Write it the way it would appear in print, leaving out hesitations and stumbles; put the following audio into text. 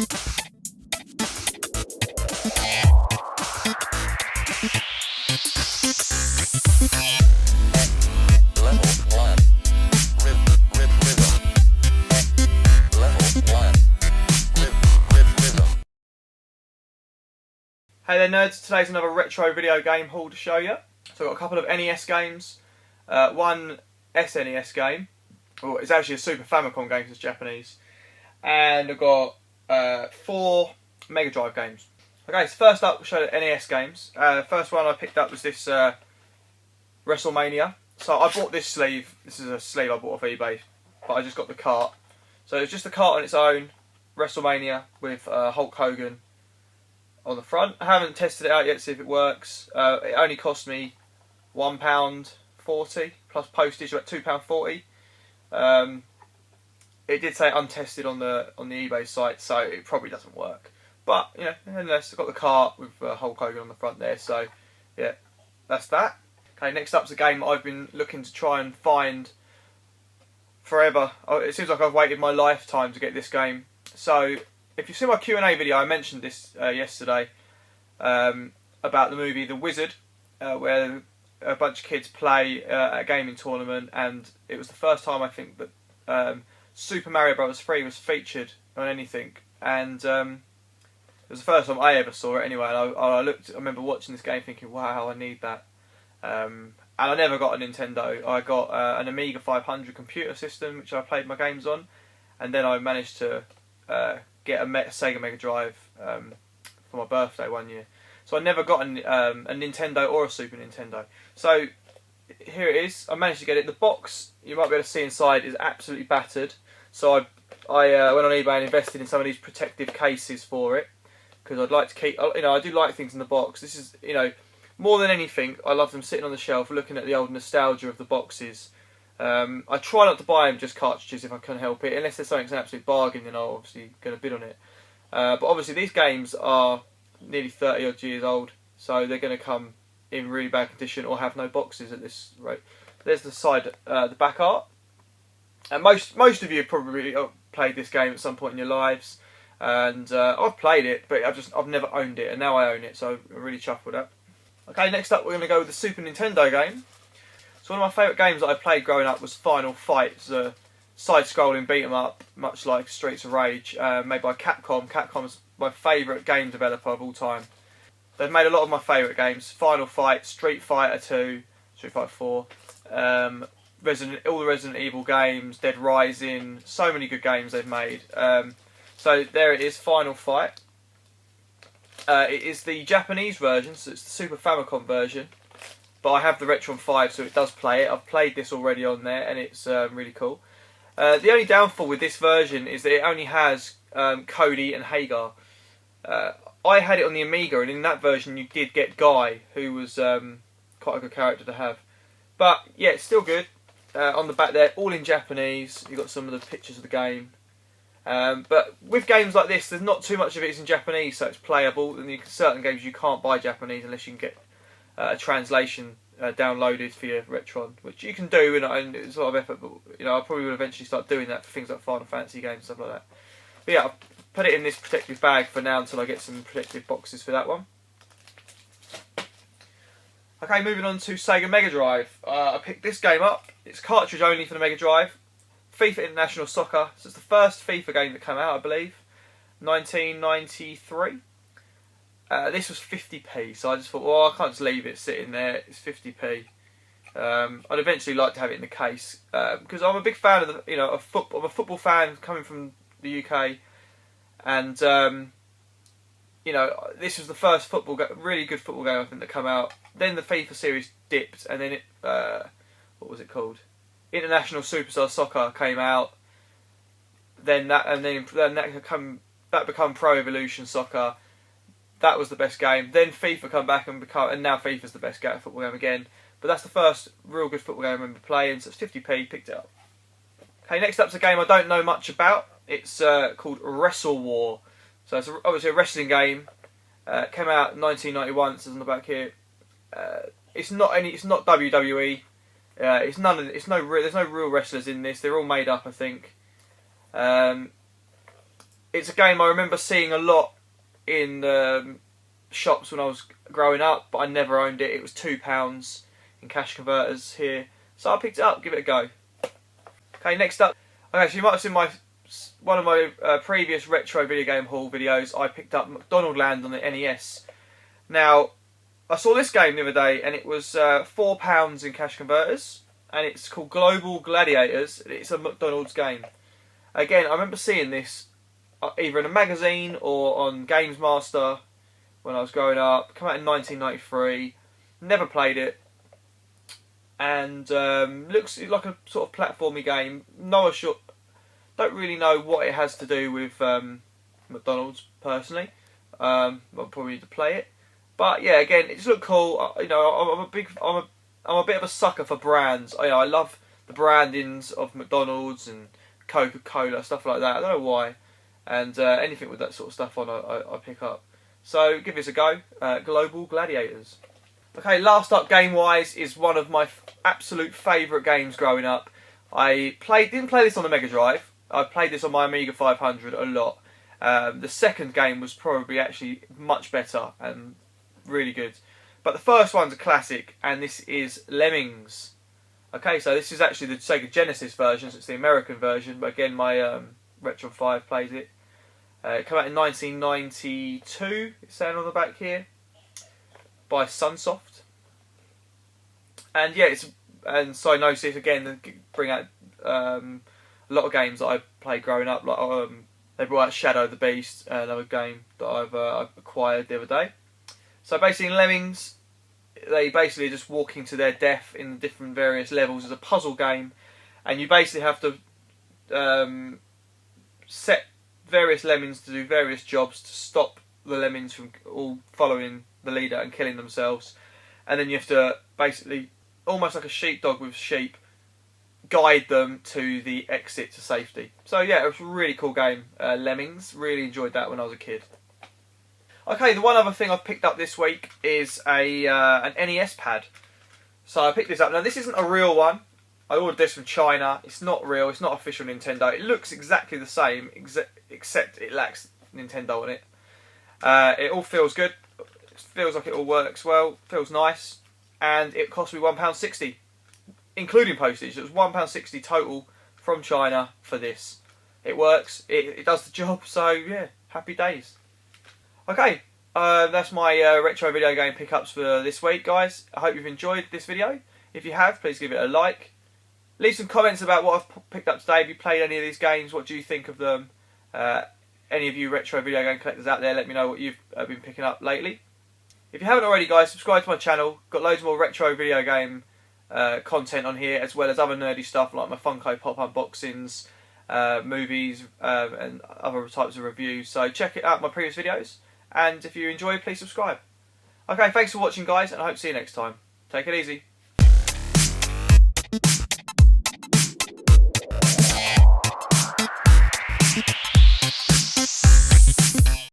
Hey there nerds, today's another retro video game haul to show you. So I've got a couple of NES games, one SNES game, well it's actually a Super Famicom game because it's Japanese, and I've got 4 Megadrive games. Okay, so first up we'll show the NES games. First one I picked up was this WrestleMania. So I bought this sleeve, this is a sleeve I bought off eBay, but I just got the cart. So it's just a cart on its own, WrestleMania with Hulk Hogan on the front. I haven't tested it out yet to see if it works. It only cost me £1.40 plus postage, about £2.40. It did say untested on the eBay site, so it probably doesn't work. But you know, nonetheless, I've got the cart with Hulk Hogan on the front there. So yeah, that's that. Okay, next up's a game that I've been looking to try and find forever. It seems like I've waited my lifetime to get this game. So if you've seen my Q&A video, I mentioned this yesterday about the movie The Wizard, where a bunch of kids play a gaming tournament, and it was the first time I think that Super Mario Bros. 3 was featured on anything, and it was the first time I ever saw it anyway. And I remember watching this game thinking, wow, I need that. And I never got a Nintendo. I got an Amiga 500 computer system, which I played my games on, and then I managed to get a Sega Megadrive for my birthday one year. So I never got a Nintendo or a Super Nintendo. So here it is. I managed to get it. The box, you might be able to see inside, is absolutely battered. So I went on eBay and invested in some of these protective cases for it, because I'd like to keep, you know, I do like things in the box. This is, you know, more than anything, I love them sitting on the shelf, looking at the old nostalgia of the boxes. I try not to buy them just cartridges if I can help it, unless there's something's an absolute bargain, then I'm obviously going to bid on it. But obviously these games are nearly 30 odd years old, so they're going to come in really bad condition or have no boxes at this rate. There's the side, the back art, and most of you probably played this game at some point in your lives, and I've played it, but I've never owned it, and now I own it, so I'm really chuffed with that. Okay, next up we're going to go with the Super Nintendo game. So one of my favourite games that I played growing up was Final Fight. It's a side-scrolling beat-em-up, much like Streets of Rage, made by Capcom. Capcom's my favourite game developer of all time. They've made a lot of my favourite games: Final Fight, Street Fighter 2, Street Fighter 4, all the Resident Evil games, Dead Rising. So many good games they've made. So there it is, Final Fight. It is the Japanese version, so it's the Super Famicom version. But I have the Retron 5, so it does play it. I've played this already on there, and it's really cool. The only downfall with this version is that it only has Cody and Hagar. I had it on the Amiga, and in that version you did get Guy, who was quite a good character to have. But yeah, it's still good. On the back there, all in Japanese. You've got some of the pictures of the game. But with games like this, there's not too much of it is in Japanese, so it's playable. And certain games you can't buy Japanese unless you can get a translation downloaded for your Retron, which you can do, and it's a lot of effort, but you know, I probably will eventually start doing that for things like Final Fantasy games and stuff like that. But yeah, I'll put it in this protective bag for now until I get some protective boxes for that one. Okay, moving on to Sega Megadrive. I picked this game up. It's cartridge only for the Megadrive. FIFA International Soccer. So it's the first FIFA game that came out, I believe, 1993. This was 50p, so I just thought, well, I can't just leave it sitting there. It's 50p. I'd eventually like to have it in the case because I'm a big fan of the, you know, I'm a football fan coming from the UK, and you know, this was the first really good football game I think that came out. Then the FIFA series dipped, and then it, what was it called? International Superstar Soccer came out. Then that became Pro Evolution Soccer. That was the best game. Then FIFA come back and now FIFA's the best football game again. But that's the first real good football game I remember playing. So it's 50p, picked it up. Okay, next up's a game I don't know much about. It's called Wrestle War. So it's obviously a wrestling game. Came out in 1991. It says on the back here. It's not WWE. There's no real wrestlers in this. They're all made up, I think. it's a game I remember seeing a lot in shops when I was growing up, but I never owned it. It was £2 in cash converters here, so I picked it up. Give it a go. Okay, next up. Okay, so you might have seen one of my previous retro video game haul videos. I picked up McDonald Land on the NES. Now, I saw this game the other day, and it was £4 in cash converters, and it's called Global Gladiators. It's a McDonald's game. Again, I remember seeing this either in a magazine or on Games Master when I was growing up. Came out in 1993. Never played it, and looks like a sort of platformy game. Don't really know what it has to do with McDonald's personally. I'll probably need to play it. But yeah, again, it just looked cool. You know, I'm a bit of a sucker for brands. You know, I love the brandings of McDonald's and Coca-Cola, stuff like that. I don't know why. And anything with that sort of stuff on, I pick up. So give this a go. Global Gladiators. Okay, last up game-wise is one of my absolute favourite games growing up. I didn't play this on the Megadrive. I played this on my Amiga 500 a lot. The second game was probably actually much better and really good. But the first one's a classic, and this is Lemmings. Okay, so this is actually the Sega Genesis version, so it's the American version, but again my Retro 5 plays it. It came out in 1992, it's saying on the back here, by Sunsoft. And yeah, and so I noticed again, they bring out a lot of games that I played growing up. Like they brought out Shadow of the Beast, another game that I've acquired the other day. So basically in Lemmings, they basically just walking to their death in the different various levels as a puzzle game, and you basically have to set various lemmings to do various jobs to stop the lemmings from all following the leader and killing themselves, and then you have to basically, almost like a sheepdog with sheep, guide them to the exit to safety. So yeah, it was a really cool game, Lemmings. Really enjoyed that when I was a kid. Okay, the one other thing I've picked up this week is an NES pad. So I picked this up. Now this isn't a real one. I ordered this from China. It's not real. It's not official Nintendo. It looks exactly the same, except it lacks Nintendo on it. It all feels good. It feels like it all works well. Feels nice. And it cost me £1.60, including postage. It was £1.60 total from China for this. It works. It does the job. So yeah, happy days. Okay, that's my retro video game pickups for this week, guys. I hope you've enjoyed this video. If you have, please give it a like. Leave some comments about what I've picked up today. Have you played any of these games? What do you think of them? Any of you retro video game collectors out there, let me know what you've been picking up lately. If you haven't already, guys, subscribe to my channel. Got loads more retro video game content on here, as well as other nerdy stuff like my Funko Pop unboxings, movies, and other types of reviews. So check it out, my previous videos. And if you enjoy, please subscribe. Okay, thanks for watching, guys, and I hope to see you next time. Take it easy.